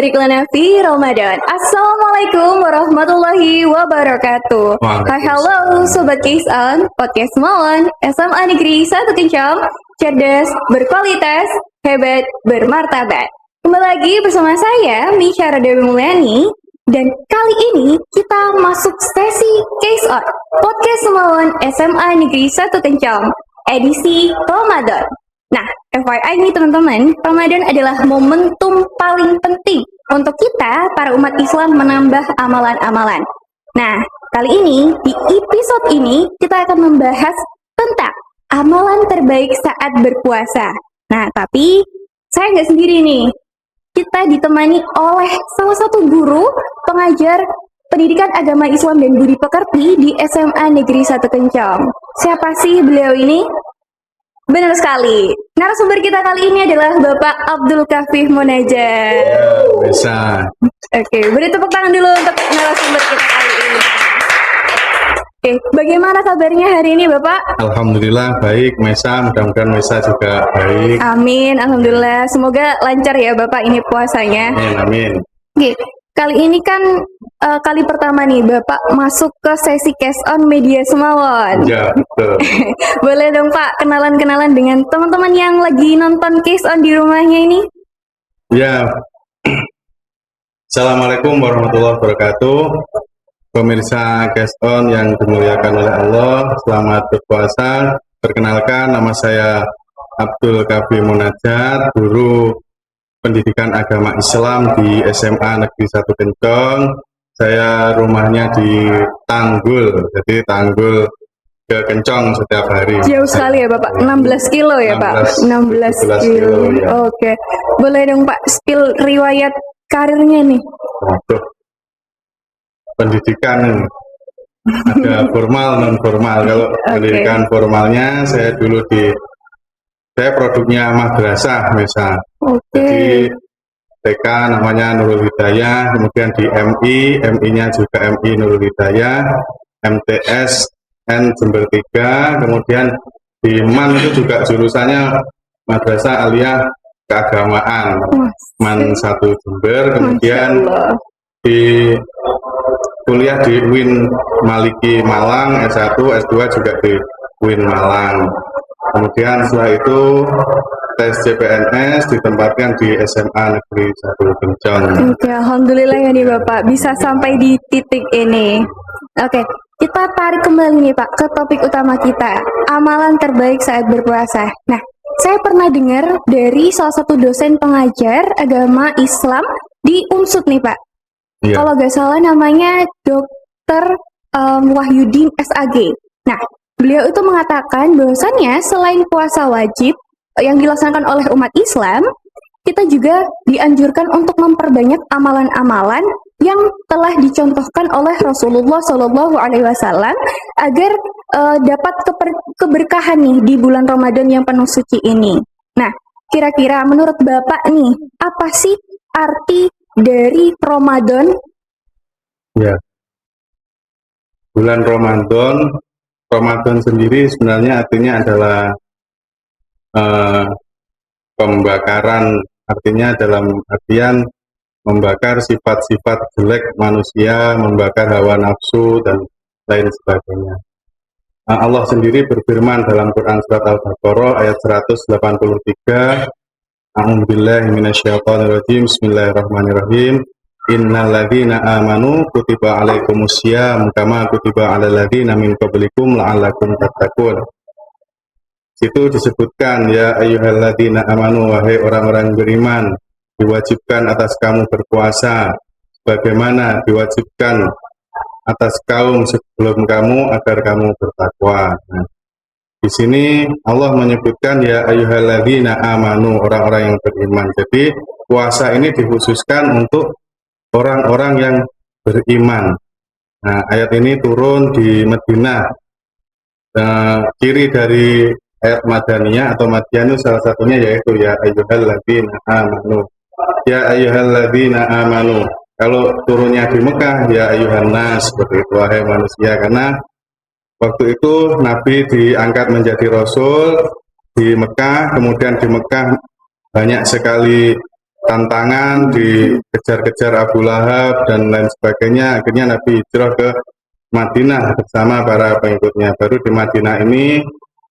barik lana fi Ramadan. Assalamualaikum warahmatullahi wabarakatuh. Hai halo Sobat Case On, Podcast Mawon, SMA Negeri 1 Kencang, cerdas, berkualitas, hebat, bermartabat. Kembali lagi bersama saya, Misyara Dewi Mulyani. Dan kali ini kita masuk sesi Case On, Podcast Mawon SMA Negeri 1 Kencang, edisi Ramadan. Nah, FYI nih teman-teman, Ramadan adalah momentum paling penting untuk kita, para umat Islam, menambah amalan-amalan. Nah, kali ini, di episode ini, kita akan membahas tentang amalan terbaik saat berpuasa. Nah, tapi saya nggak sendiri nih. Kita ditemani oleh salah satu guru pengajar pendidikan agama Islam dan budi pekerti di SMA Negeri 1 Kencang. Siapa sih beliau ini? Benar sekali. Narasumber kita kali ini adalah Bapak Abdul Kafih Munajat. Ya, bisa. Oke, beri tepuk tangan dulu untuk narasumber kita kali ini. Oke, bagaimana kabarnya hari ini Bapak? Alhamdulillah baik, Mesa. Mudah-mudahan Mesa juga baik. Amin, alhamdulillah. Semoga lancar ya Bapak ini puasanya. Amin, amin. Oke, kali ini kan kali pertama nih Bapak masuk ke sesi Case On Media Semawon. Ya, betul. Boleh dong Pak kenalan-kenalan dengan teman-teman yang lagi nonton Case On di rumahnya ini? Ya. Assalamualaikum warahmatullahi wabarakatuh. Pemirsa Case On yang dimuliakan oleh Allah, selamat berpuasa. Perkenalkan, nama saya Abdul Kafih Munajat, guru pendidikan agama Islam di SMA Negeri 1 Kencang. Saya rumahnya di Tanggul, jadi Tanggul ke Kencang setiap hari. Jauh sekali ya Bapak, 16 kilo ya Pak? 16 kilo, ya. Oke. Boleh dong Pak, spill riwayat karirnya nih. Waduh. Pendidikan ada formal, non formal. Kalau pendidikan formalnya saya dulu saya produknya madrasah misal. Jadi TK namanya Nurul Hidayah, kemudian di MI-nya juga MI Nurul Hidayah, MTS N Jember 3, kemudian di MAN itu juga jurusannya Madrasah Aliyah Keagamaan, MAN 1 Jember, kemudian di kuliah di UIN Maliki Malang, S1, S2 juga di UIN Malang. Kemudian setelah itu tes CPNS ditempatkan di SMA Negeri 1 Kencang. Oke, alhamdulillah ya nih Bapak bisa sampai di titik ini. Oke, kita tarik kembali nih Pak ke topik utama kita, amalan terbaik saat berpuasa. Nah, saya pernah dengar dari salah satu dosen pengajar agama Islam di UNSUD nih Pak. Ya. Kalau nggak salah namanya Dr. Wahyudin SAG. Nah, beliau itu mengatakan bahwasannya selain puasa wajib yang dilaksanakan oleh umat Islam, kita juga dianjurkan untuk memperbanyak amalan-amalan yang telah dicontohkan oleh Rasulullah Shallallahu Alaihi Wasallam agar dapat keberkahan nih di bulan Ramadan yang penuh suci ini. Nah, kira-kira menurut Bapak nih, apa sih arti dari Ramadan? Ya. Bulan Ramadan sendiri sebenarnya artinya adalah pembakaran, artinya dalam artian membakar sifat-sifat jelek manusia, membakar hawa nafsu dan lain sebagainya. Allah sendiri berfirman dalam Quran surat Al-Baqarah ayat 183, A'udzubillahi minasyaitonirrajim. Bismillahirrahmanirrahim. Innal ladzina amanu kutiba alaikumusiyam kama kutiba alal ladzina min qablikum la'allakum tattaqun. Situ disebutkan, ya ayyuhalladzina amanu, wahai orang-orang beriman, diwajibkan atas kamu berpuasa bagaimana diwajibkan atas kaum sebelum kamu agar kamu bertakwa. Nah, di sini Allah menyebutkan ya ayyuhalladzina amanu, orang-orang yang beriman. Jadi puasa ini dikhususkan untuk orang-orang yang beriman. Nah, ayat ini turun di Madinah. Ciri dari ayat Madaniyah atau Madiyah salah satunya yaitu ya ayyuhalladzina amanu. Ya ayyuhalladzina amanu. Kalau turunnya di Mekah ya ayyuhan nas, seperti itu, wahai manusia, karena waktu itu Nabi diangkat menjadi Rasul di Mekah, kemudian di Mekah banyak sekali tantangan, dikejar-kejar Abu Lahab dan lain sebagainya. Akhirnya Nabi hijrah ke Madinah bersama para pengikutnya. Baru di Madinah ini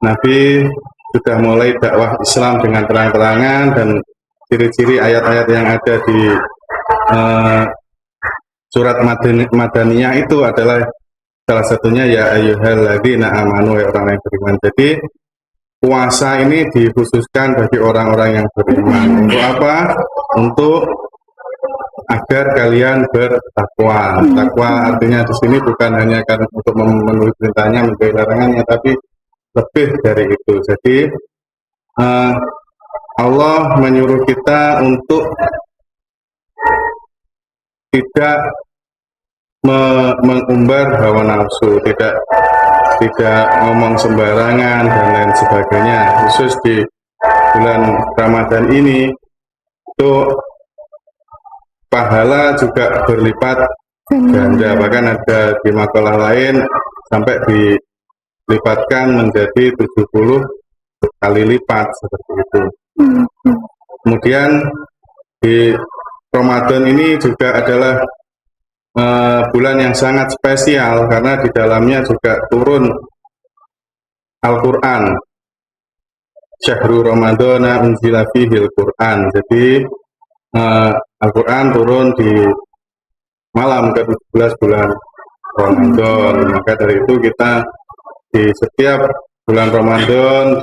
Nabi sudah mulai dakwah Islam dengan terang-terangan, dan ciri-ciri ayat-ayat yang ada di surat Madaniyah itu adalah salah satunya ya ayyuhalladzina amanu, ya orang yang beriman. Jadi puasa ini dikhususkan bagi orang-orang yang beriman. Untuk apa? Untuk agar kalian bertakwa. Takwa artinya di sini bukan hanya kan untuk memenuhi perintahnya, menjauhi larangannya, tapi lebih dari itu. Jadi Allah menyuruh kita untuk tidak mengumbar hawa nafsu, tidak ngomong sembarangan dan lain sebagainya. Khusus di bulan Ramadan ini itu pahala juga berlipat ganda, bahkan ada di makalah lain sampai dilipatkan menjadi 70 kali lipat seperti itu. Kemudian di Ramadan ini juga adalah bulan yang sangat spesial karena di dalamnya juga turun Al-Quran. Syahrul Ramadana unzila fihil Quran. Jadi Al-Quran turun di malam ke-17 bulan Ramadan. Maka dari itu kita di setiap bulan Ramadan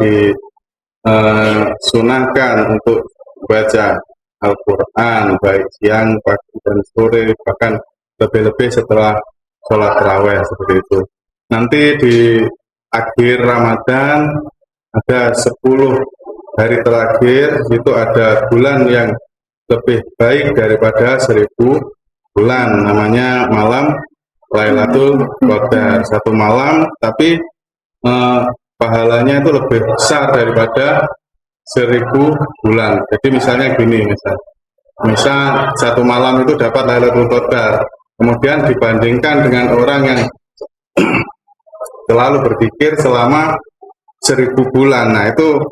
disunahkan untuk baca Al-Quran baik siang, pagi, dan sore, bahkan lebih-lebih setelah sholat tarawih seperti itu. Nanti di akhir Ramadan ada 10 hari terakhir, itu ada bulan yang lebih baik daripada 1000 bulan, namanya malam Lailatul Qadar. Satu malam tapi pahalanya itu lebih besar daripada 1000 bulan. Jadi misalnya gini, misal satu malam itu dapat Lailatul Qadar, kemudian dibandingkan dengan orang yang selalu berzikir selama 1000 bulan, nah itu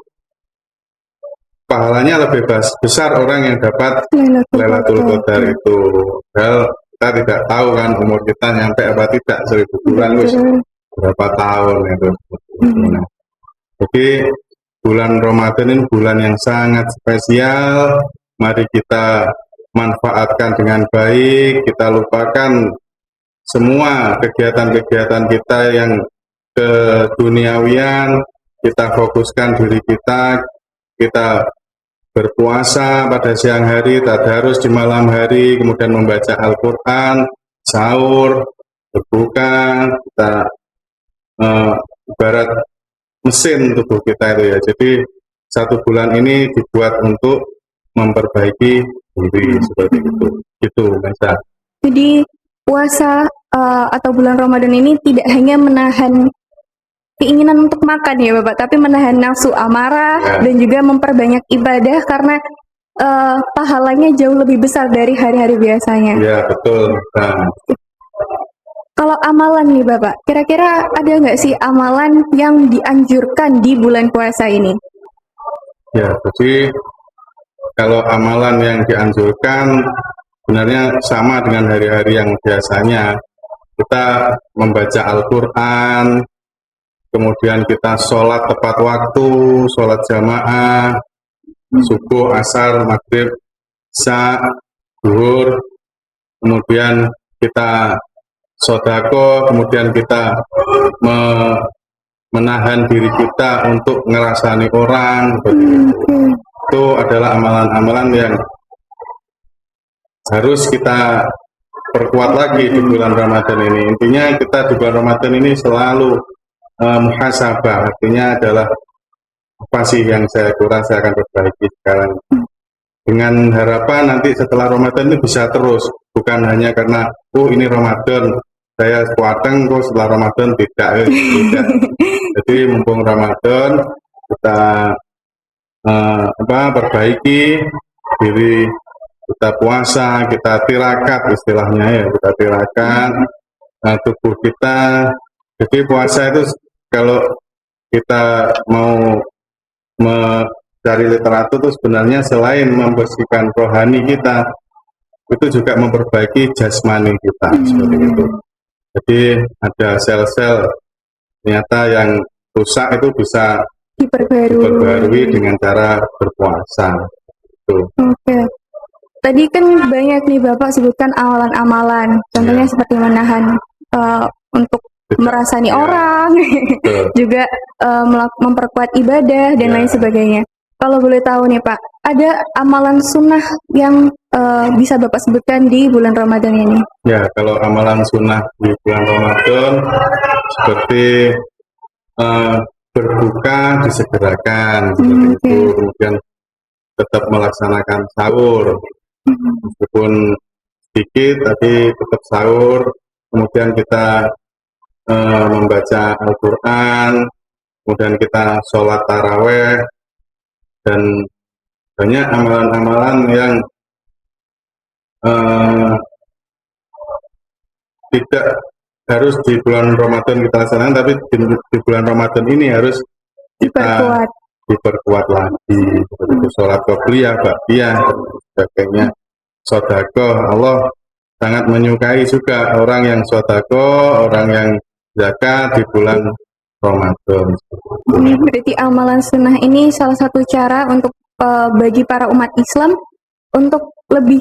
pahalanya lebih besar orang yang dapat Lailatul Qadar itu. Padahal kita tidak tahu kan umur kita nyampe apa tidak 1000 bulan, wis berapa tahun itu. Nah, jadi bulan Ramadan ini bulan yang sangat spesial. Mari kita manfaatkan dengan baik, kita lupakan semua kegiatan-kegiatan kita yang keduniawian, kita fokuskan diri kita berpuasa pada siang hari, tadarus di malam hari, kemudian membaca Al-Quran, sahur, berbuka, kita ibarat mesin tubuh kita itu ya. Jadi satu bulan ini dibuat untuk memperbaiki diri seperti itu. Gitu, Mesa. Jadi puasa atau bulan Ramadan ini tidak hanya menahan keinginan untuk makan ya Bapak, tapi menahan nafsu amarah dan juga memperbanyak ibadah karena pahalanya jauh lebih besar dari hari-hari biasanya. Ya, betul. Nah. Kalau amalan nih Bapak, kira-kira ada nggak sih amalan yang dianjurkan di bulan puasa ini? Ya, jadi kalau amalan yang dianjurkan sebenarnya sama dengan hari-hari yang biasanya. Kita membaca Al-Quran, kemudian kita sholat tepat waktu, sholat jamaah, subuh, asar, maghrib, isya, zuhur, kemudian kita sodako, kemudian kita menahan diri kita untuk ngerasani orang. Itu adalah amalan-amalan yang harus kita perkuat lagi di bulan Ramadan ini. Intinya kita di bulan Ramadan ini selalu muhasabah, artinya adalah apa sih yang saya kurang, saya akan perbaiki sekarang. Dengan harapan nanti setelah Ramadan ini bisa terus, bukan hanya karena ini Ramadan saya kuateng kok setelah Ramadan tidak. Jadi mumpung Ramadan kita perbaiki diri, kita puasa, kita tirakat istilahnya ya, kita tirakat tubuh kita. Jadi puasa itu kalau kita mau dari literatur itu sebenarnya selain membersihkan rohani kita, itu juga memperbaiki jasmani kita seperti itu. Jadi ada sel-sel ternyata yang rusak itu bisa diperbarui dengan cara berpuasa. Oke. Tadi kan banyak nih Bapak sebutkan amalan-amalan, contohnya seperti menahan untuk merasani orang, juga memperkuat ibadah dan lain sebagainya. Kalau boleh tahu nih Pak, ada amalan sunnah yang bisa Bapak sebutkan di bulan Ramadan ini? Ya, kalau amalan sunnah di bulan Ramadan seperti berbuka disegerakan, seperti itu. Kemudian tetap melaksanakan sahur, meskipun sedikit tapi tetap sahur. Kemudian kita membaca Al-Quran, kemudian kita sholat taraweh, dan banyak amalan-amalan yang tidak harus di bulan Ramadan kita laksanakan, tapi di bulan Ramadan ini harus kita diperkuat lagi, seperti sholat qobliyah, ba'diyah, dan sebagainya. Sedekah, Allah sangat menyukai juga orang yang sedekah, orang yang zakat di bulan Ramadan. Berarti amalan sunnah ini salah satu cara untuk bagi para umat Islam untuk lebih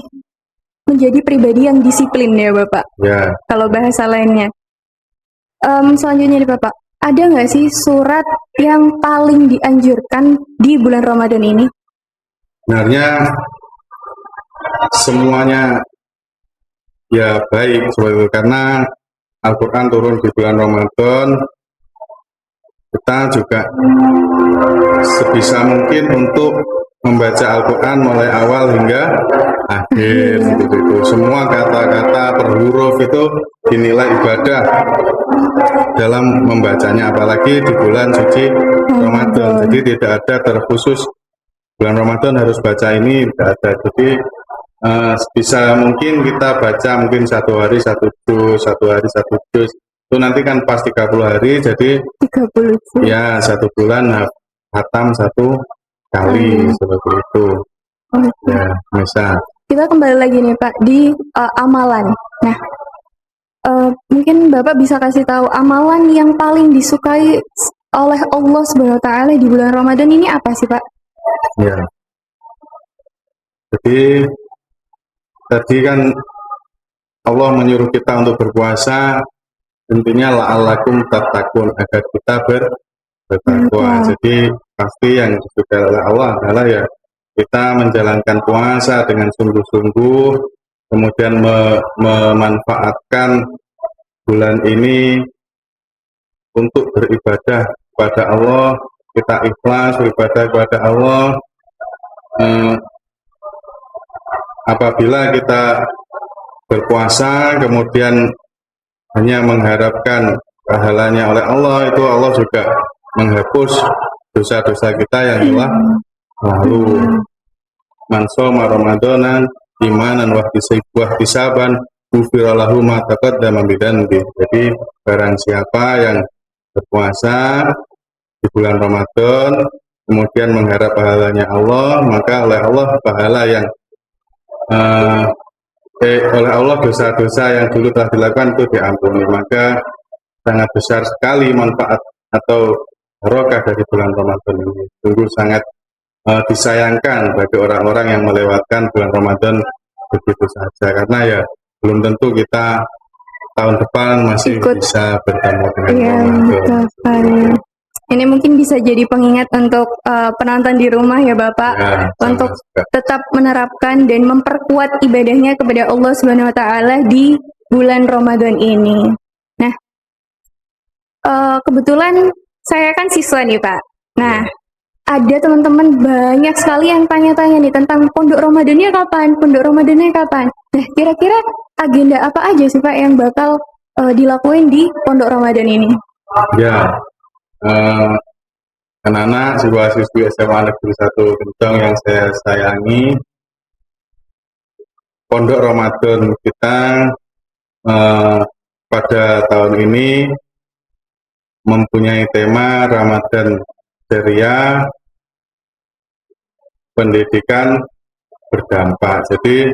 menjadi pribadi yang disiplin ya Bapak. Ya. Kalau bahasa lainnya. Selanjutnya nih Bapak, ada nggak sih surat yang paling dianjurkan di bulan Ramadan ini? Sebenarnya semuanya ya baik, karena Al-Quran turun di bulan Ramadan. Kita juga sebisa mungkin untuk membaca Al-Quran mulai awal hingga akhir, itu. Semua kata-kata per huruf itu dinilai ibadah dalam membacanya, apalagi di bulan suci Ramadan. Jadi tidak ada terkhusus bulan Ramadan harus baca ini, tidak ada. Jadi sebisa mungkin kita baca mungkin satu hari satu juz, itu nanti kan pas 30 hari, jadi 30 ya satu bulan khatam satu kali, seperti itu. Ya, bisa. Kita kembali lagi nih Pak di amalan. Nah, mungkin Bapak bisa kasih tahu amalan yang paling disukai oleh Allah Subhanahu wa taala di bulan Ramadan ini apa sih, Pak? Ya. Jadi tadi kan Allah menyuruh kita untuk berpuasa, intinya la'allakum tattaqun, agar kita bertakwa. Jadi pasti yang disukai oleh Allah adalah ya kita menjalankan puasa dengan sungguh-sungguh, kemudian memanfaatkan bulan ini untuk beribadah kepada Allah, kita ikhlas beribadah kepada Allah. Apabila kita berpuasa kemudian hanya mengharapkan pahalanya oleh Allah, itu Allah juga menghapus dosa-dosa kita yang telah lalu. Man shoma ramadanan imanan wa ihtisaban ghufira lahu ma taqaddama min dzanbi. Jadi barang siapa yang berpuasa di bulan Ramadan kemudian mengharap pahalanya Allah, maka oleh Allah pahala yang oleh Allah dosa-dosa yang dulu telah dilakukan itu diampuni. Maka sangat besar sekali manfaat atau barokah dari bulan Ramadan ini. Sungguh sangat disayangkan bagi orang-orang yang melewatkan bulan Ramadan begitu saja, karena ya belum tentu kita tahun depan masih bisa bertemu dengan Ramadan. Ini mungkin bisa jadi pengingat untuk penonton di rumah ya Bapak, ya, untuk tetap menerapkan dan memperkuat ibadahnya kepada Allah Subhanahu wa taala di bulan Ramadan ini. Nah, kebetulan saya kan siswa nih Pak. Nah, ada teman-teman banyak sekali yang tanya-tanya nih tentang pondok Ramadannya kapan, Nah, kira-kira agenda apa aja sih Pak yang bakal dilakuin di pondok Ramadan ini? Ya, anak-anak siswa-siswi SMA Negeri 1 Gentong yang saya sayangi, pondok Ramadan kita pada tahun ini mempunyai tema Ramadan Ceria pendidikan berdampak. Jadi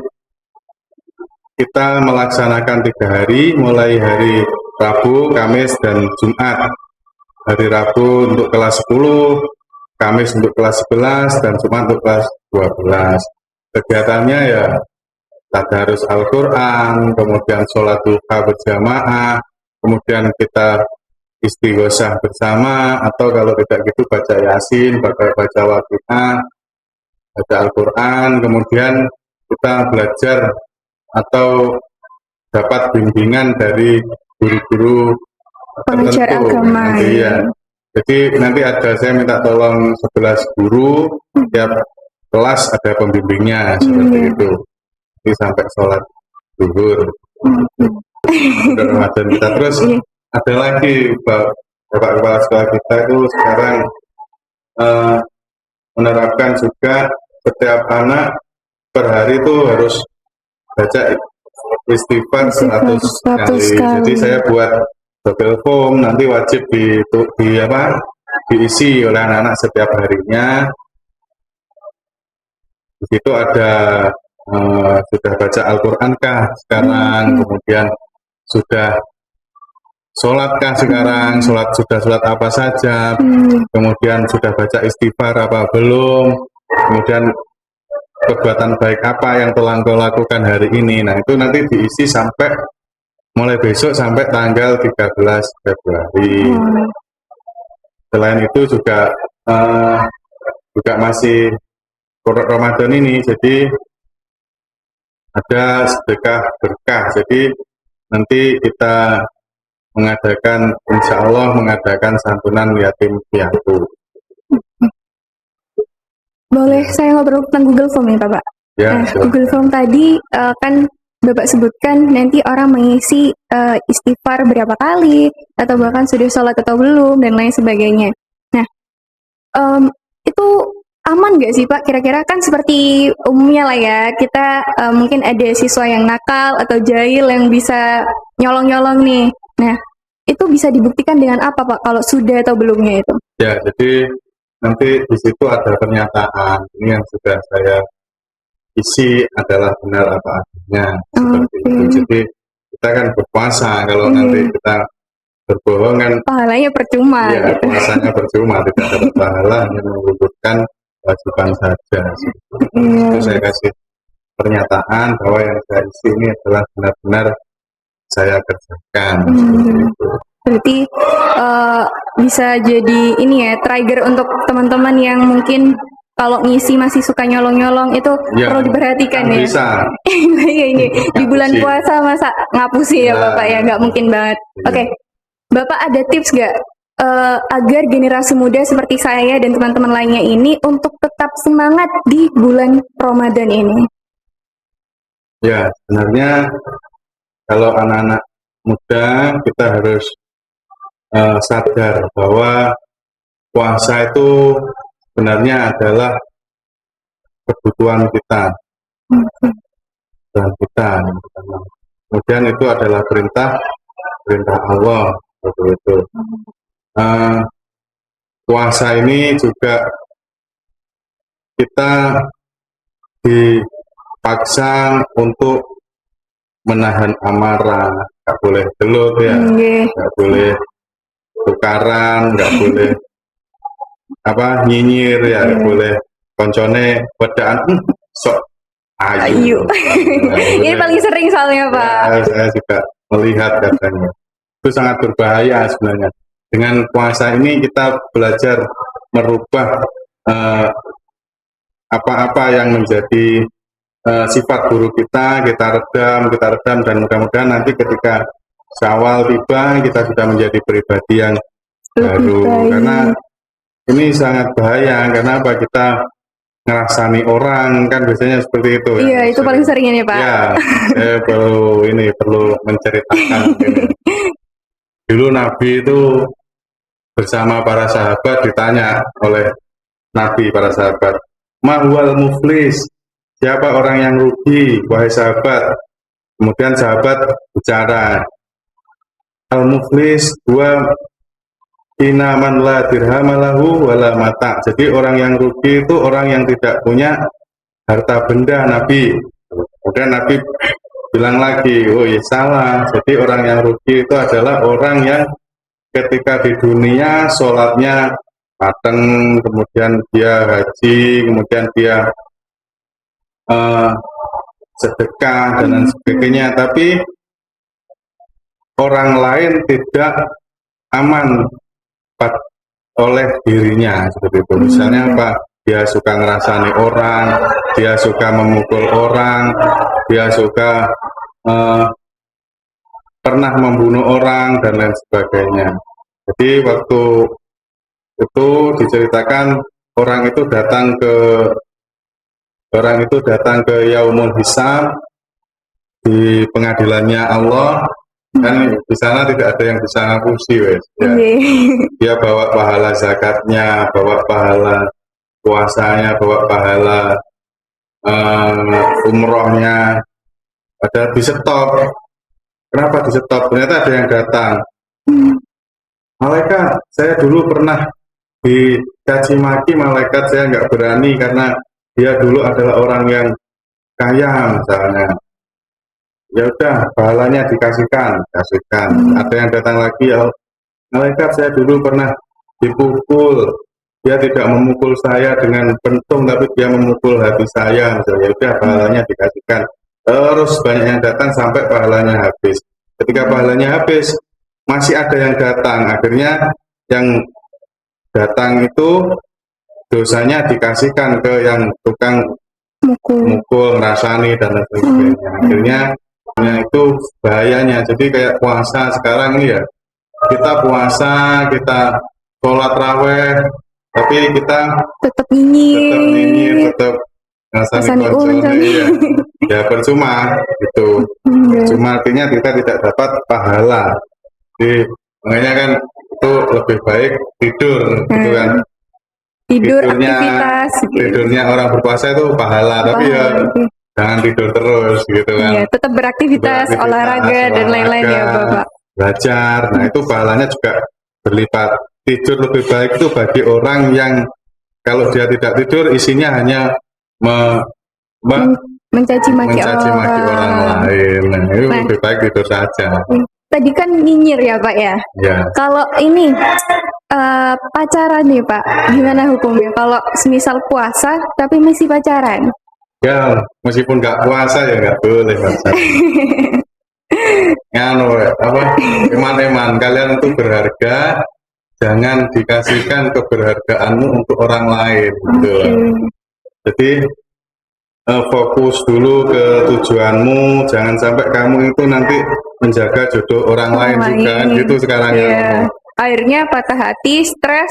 kita melaksanakan 3 hari, mulai hari Rabu, Kamis, dan Jumat. Hari Rabu untuk kelas 10, Kamis untuk kelas 11, dan Jumat untuk kelas 12. Kegiatannya ya tadarus Al-Quran, kemudian sholat duha berjamaah, kemudian kita istighosah bersama, atau kalau tidak gitu baca Yasin, baca Waqiah, baca Al-Quran, kemudian kita belajar atau dapat bimbingan dari guru-guru Pengajar tertentu. agama. Nanti ya. Jadi nanti saya minta tolong 11 guru, tiap kelas ada pembimbingnya seperti itu. Jadi sampai sholat zuhur. Ramadan kita terus ada lagi Bapak Kepala Sekolah kita itu sekarang menerapkan juga setiap anak per hari itu harus baca istighfar 100 kali. Jadi saya buat double form, nanti wajib diisi oleh anak-anak setiap harinya. Di situ ada sudah baca Al-Quran kah sekarang, kemudian sudah sholat kah sekarang, sudah sholat apa saja, kemudian sudah baca istighfar apa belum, kemudian perbuatan baik apa yang telah engkau lakukan hari ini. Nah itu nanti diisi sampai mulai besok sampai tanggal 13 Februari. Selain itu juga masih Ramadan ini, jadi ada sedekah berkah. Jadi nanti kita insya Allah mengadakan santunan yatim piatu. Boleh saya ngobrol tentang Google Form ya Bapak? Ya, Google Form tadi kan Bapak sebutkan nanti orang mengisi istighfar berapa kali, atau bahkan sudah sholat atau belum, dan lain sebagainya. Nah, itu aman nggak sih Pak? Kira-kira kan seperti umumnya lah ya, kita mungkin ada siswa yang nakal atau jahil yang bisa nyolong-nyolong nih. Nah, itu bisa dibuktikan dengan apa Pak, kalau sudah atau belumnya itu? Ya, jadi nanti di situ ada pernyataan, ini yang sudah saya isi adalah benar apa adanya, seperti itu. Jadi kita kan berpuasa, kalau nanti kita berbohong kan pahalanya percuma. Ya, gitu. puasanya percuma, tidak dapat pahala, hanya menggugurkan kewajiban saja. Itu saya kasih pernyataan bahwa yang saya isi ini adalah benar-benar saya kerjakan. Berarti bisa jadi ini ya, trigger untuk teman-teman yang mungkin kalau ngisi masih suka nyolong-nyolong, itu ya, perlu diperhatikan ya. Bisa. ini di bulan puasa masa ngapusi ya Bapak ya, nggak mungkin banget. Oke. Bapak ada tips nggak agar generasi muda seperti saya dan teman-teman lainnya ini untuk tetap semangat di bulan Ramadan ini? Ya, sebenarnya kalau anak-anak muda kita harus sadar bahwa puasa itu sebenarnya adalah kebutuhan kita dan kita. Kemudian itu adalah perintah Allah. Betul. Puasa ini juga kita dipaksa untuk menahan amarah, nggak boleh gelut ya, nggak boleh tukaran, nggak boleh nyinyir ya, nggak boleh koncone wedaan sok ayu. Ini paling sering soalnya Pak. Ya, saya juga melihat katanya. Itu sangat berbahaya sebenarnya. Dengan puasa ini kita belajar merubah apa-apa yang menjadi sifat buruk kita redam, dan mudah-mudahan nanti ketika Syawal tiba kita sudah menjadi pribadi yang baru. Karena ini sangat bahaya, karena apa, kita ngerasani orang kan biasanya seperti itu. Iya, itu paling sering ini Pak. Ya, saya perlu menceritakan ini. Dulu Nabi itu bersama para sahabat ditanya oleh Nabi para sahabat, "Mahwal muflis?" Siapa orang yang rugi, wahai sahabat? Kemudian sahabat bicara, "Al-muflis huwa Inna man la dirhamalahu wala mata. Jadi orang yang rugi itu orang yang tidak punya harta benda, Nabi. Kemudian Nabi bilang lagi, oh ya salah. Jadi orang yang rugi itu adalah orang yang ketika di dunia sholatnya mateng, kemudian dia haji, kemudian dia sedekah dan lain sebagainya. Tapi orang lain tidak aman oleh dirinya seperti itu. Misalnya apa? Dia suka ngerasani orang, dia suka memukul orang, dia suka pernah membunuh orang dan lain sebagainya. Jadi waktu itu diceritakan orang itu datang ke Yaumul Hisab di pengadilannya Allah. Kan di sana tidak ada yang bisa ngapusi, wes. Ya. Dia bawa pahala zakatnya, bawa pahala puasanya, bawa pahala umrohnya, ada di stop. Kenapa di stop? Ternyata ada yang datang. Malaikat, saya dulu pernah dicaci maki malaikat, saya nggak berani karena dia dulu adalah orang yang kaya misalnya. Ya udah, pahalanya kasihkan. Ada yang datang lagi, ya malaikat, saya dulu pernah dipukul, dia tidak memukul saya dengan pentung tapi dia memukul hati saya misalnya. Ya udah, pahalanya dikasihkan. Terus banyak yang datang sampai pahalanya habis. Ketika pahalanya habis, masih ada yang datang. Akhirnya yang datang itu dosanya dikasihkan ke yang tukang mukul, ngerasani dan lain sebagainya. Akhirnya itu bahayanya. Jadi kayak puasa sekarang ini ya, kita puasa, kita sholat raweh, tapi kita tetap nyinyir, tetap ngerasani konsolnya, ya percuma gitu. Cuma artinya kita tidak dapat pahala. Jadi makanya kan itu lebih baik tidur gitu kan. Tidurnya orang berpuasa itu pahala, tapi ya jangan tidur terus gitu kan. Iya, tetap beraktivitas olahraga dan lain-lain ya Bapak. Belajar, nah itu pahalanya juga berlipat. Tidur lebih baik itu bagi orang yang kalau dia tidak tidur isinya hanya mencaci maki orang lain. Nah, itu lebih baik tidur saja. Tadi kan nyinyir ya Pak ya. Ya. Kalau ini pacaran nih Pak, gimana hukumnya? Kalau semisal puasa tapi masih pacaran? Ya, meskipun nggak puasa ya nggak boleh pacaran. Eman-eman, kalian itu berharga, jangan dikasihkan keberhargaanmu untuk orang lain. Gitu. Jadi fokus dulu ke tujuanmu, jangan sampai kamu itu nanti menjaga jodoh orang lain juga kan gitu sekarang ya. Akhirnya patah hati, stres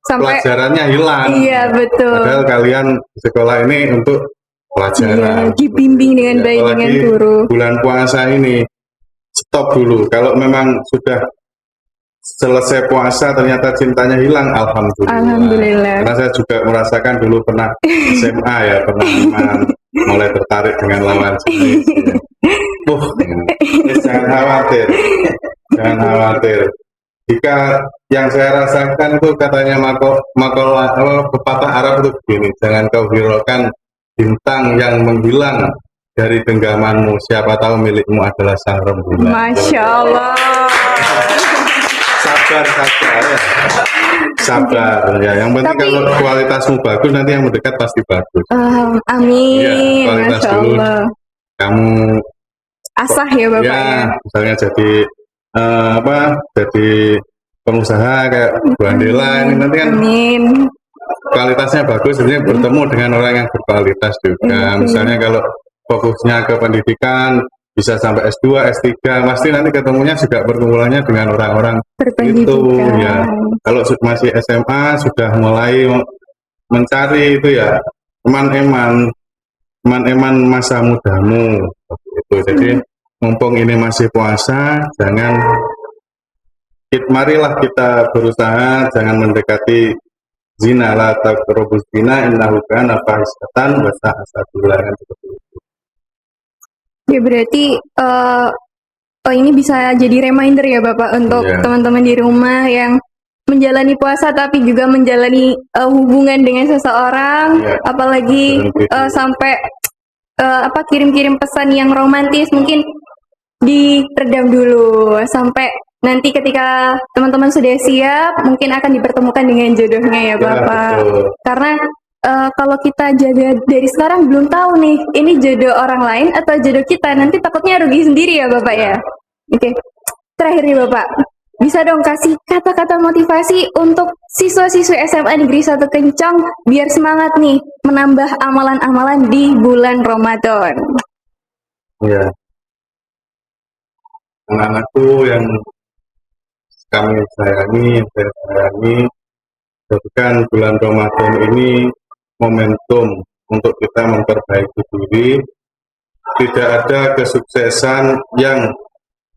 sampai pelajarannya hilang. Iya betul. Padahal kalian di sekolah ini untuk pelajaran. Dibimbing dengan baik dengan guru. Bulan puasa ini stop dulu. Kalau memang sudah selesai puasa ternyata cintanya hilang, alhamdulillah. Karena saya juga merasakan dulu pernah SMA ya, pernah mulai tertarik dengan lawan jenis. Jangan khawatir. Jika yang saya rasakan itu katanya pepatah Arab itu begini, jangan kau hiraukan bintang yang menghilang dari genggamanmu, siapa tahu milikmu adalah sang rembulan. Masya Allah. Sabar ya. Yang penting kalau kualitasmu bagus, nanti yang mendekat pasti bagus. Amin. Ya, kualitas Masya dulu. Allah. Kamu asah ya Bapak ya. Misalnya jadi pengusaha kayak Bu Andela ini nanti kan. Amin. Kualitasnya bagus, jadi bertemu dengan orang yang berkualitas juga. Misalnya kalau fokusnya ke pendidikan, bisa sampai S2, S3, pasti nanti ketemunya juga perkumpulannya dengan orang-orang itu ya. Kalau masih SMA sudah mulai mencari itu ya eman-eman masa mudamu itu. Jadi mumpung ini masih puasa, marilah kita berusaha jangan mendekati zina, la taqrabuz zina innahu kana fahisatan wa sa'a sabila, seperti itu. Ya berarti ini bisa jadi reminder ya Bapak untuk teman-teman di rumah yang menjalani puasa tapi juga menjalani hubungan dengan seseorang, Iya. apalagi sampai kirim-kirim pesan yang romantis, mungkin diredam dulu sampai nanti ketika teman-teman sudah siap mungkin akan dipertemukan dengan jodohnya ya Bapak. betul. Karena kalau kita jaga dari sekarang belum tahu nih ini jodoh orang lain atau jodoh kita, nanti takutnya rugi sendiri ya Bapak ya. Oke. Terakhir nih Bapak, bisa dong kasih kata-kata motivasi untuk siswa-siswi SMA Negeri 1 Kencang biar semangat nih menambah amalan-amalan di bulan Ramadan. Ya, anak-anakku yang kami sayangi, yang saya sayangi, jadikan bulan Ramadan ini momentum untuk kita memperbaiki diri. Tidak ada kesuksesan yang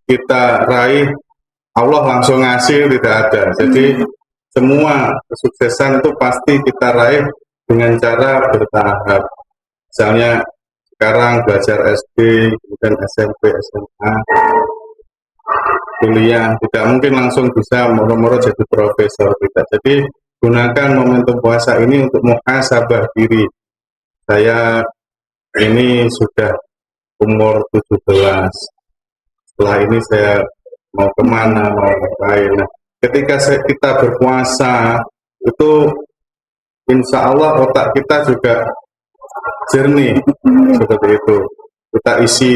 kita raih Allah langsung ngasih, tidak ada. Jadi semua kesuksesan itu pasti kita raih dengan cara bertahap. Misalnya sekarang belajar SD, kemudian SMP, SMA, kuliah, tidak mungkin langsung bisa moro-moro jadi profesor, tidak. Jadi gunakan momentum puasa ini untuk muhasabah diri. Saya ini sudah umur 17. Setelah ini saya mau kemana, mau ngapain. Nah, ketika kita berpuasa, itu insya Allah otak kita juga jernih, seperti itu. Kita isi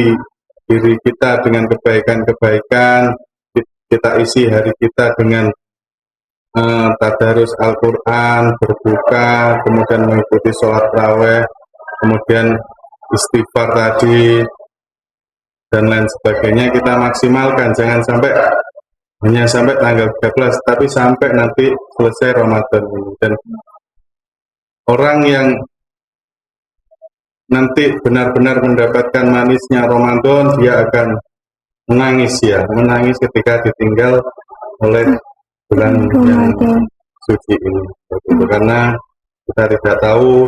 diri kita dengan kebaikan-kebaikan, kita isi hari kita dengan tadarus Al-Quran, berbuka, kemudian mengikuti sholat raweh, kemudian istighfar tadi, dan lain sebagainya kita maksimalkan. Jangan sampai hanya sampai tanggal 13, tapi sampai nanti selesai Ramadan ini. Dan orang yang nanti benar-benar mendapatkan manisnya Ramadan, dia akan menangis ketika ditinggal oleh bulan yang suci ini. Begitu. Karena kita tidak tahu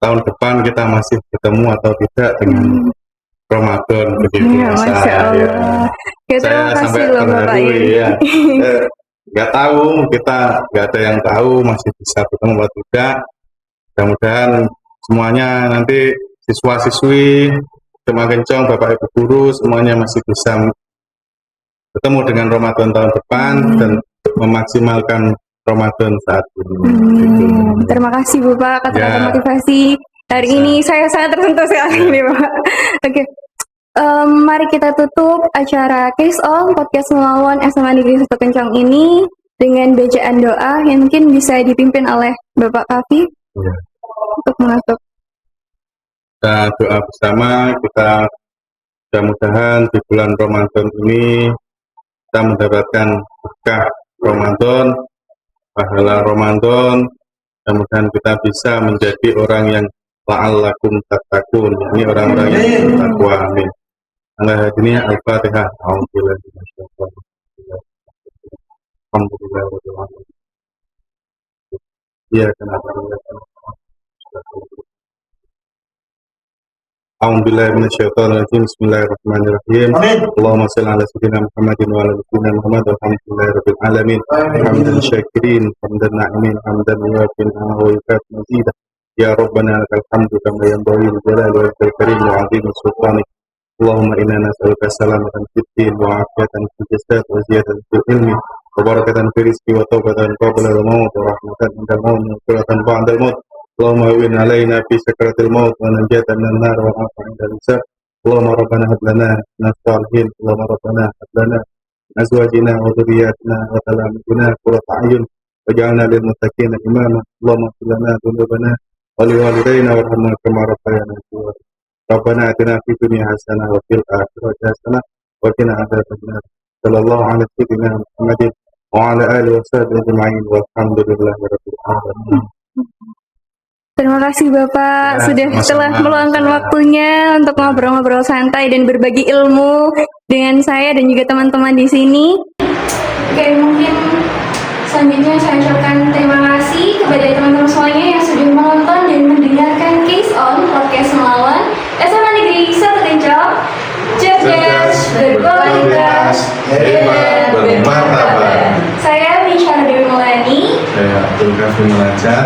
tahun depan kita masih ketemu atau tidak dengan Ramadan, begitu. Ya, Masya Allah. Ya, terima Saya kasih sampai loh Bapak terharu, ini. ya. Nggak tahu, kita nggak ada yang tahu masih bisa ketemu atau tidak. Mudah-mudahan semuanya nanti siswa-siswi, Jemaah Kencang, Bapak Ibu Guru, semuanya masih bisa ketemu dengan Ramadan tahun depan dan memaksimalkan Ramadan saat ini. Gitu. Terima kasih Bapak kata-kata Ya. motivasi. Hari ini saya sangat tersentuh sekali nih Pak. Oke. Mari kita tutup acara Case On Podcast Melawan SMA Negeri 1 Kencang ini dengan bacaan doa yang mungkin bisa dipimpin oleh Bapak Kafi Ya. untuk menutup. Kita doa bersama, kita mudah-mudahan di bulan Ramadan ini kita mendapatkan berkah Ramadan, pahala Ramadan. Mudah-mudahan kita bisa menjadi orang yang la'allakum tattaqun, ini orang-orang yang bertakwa. Amin. Alhamdulillah, Al-Fatihah. Alhamdulillah. Iya, kenapa? A'udzubillahi minasyaitonirrajim. Bismillahirrahmanirrahim. Allahumma shalli ala sayyidina Muhammadin wa ala sayyidina Muhammad. Alhamdulillahirabbil alamin. Hamdan syakirin, hamdan na'imin, hamdan yuwafin wa yukafi mazidah. Ya Rabbana lakal hamdu kama yanbaghi li jalali wajhikal karim wa 'azimi sultanik. Allahumma inna nas'aluka salamatan fid din wa 'afiyatan fil jasad wa ziyadatan fil ilmi wa barakatan fil rizqi wa tawbatan qabla al-maut wa rahmatan indal maut wa maghfiratan ba'dal maut. Allahumma win alaina fi sakratil maut wa najatan minan nar wa afa indal hisab. Allahumma rabbana hab lana min salihin. Allahumma rabbana hab lana min azwajina wa dhurriyyatina wa qurrata qurrata a'yun waj'alna lil muttaqina imama. Allahumma ighfir lana dhunubana wa li walidayna warhamna kama rabbayana shaghira. Rabbana atina fid dunya hasanah wa fil akhirati hasanah wa qina adzabannar. Sallallahu alaihi wa sallam Muhammadin wa ala alihi wa sahbihi ajma'in walhamdulillahi rabbil alamin. Terima kasih Bapak Ya, sudah sama-sama. telah meluangkan waktunya untuk ngobrol-ngobrol santai dan berbagi ilmu dengan saya dan juga teman-teman di sini. Oke, mungkin selanjutnya saya ucapkan terima kasih kepada teman-teman semuanya yang sudah menonton dan mendengarkan Case On Podcast Melawan SMA Negeri 1 Kencang. Cerdas, berkualitas, dan bermartabat. Saya Munajat.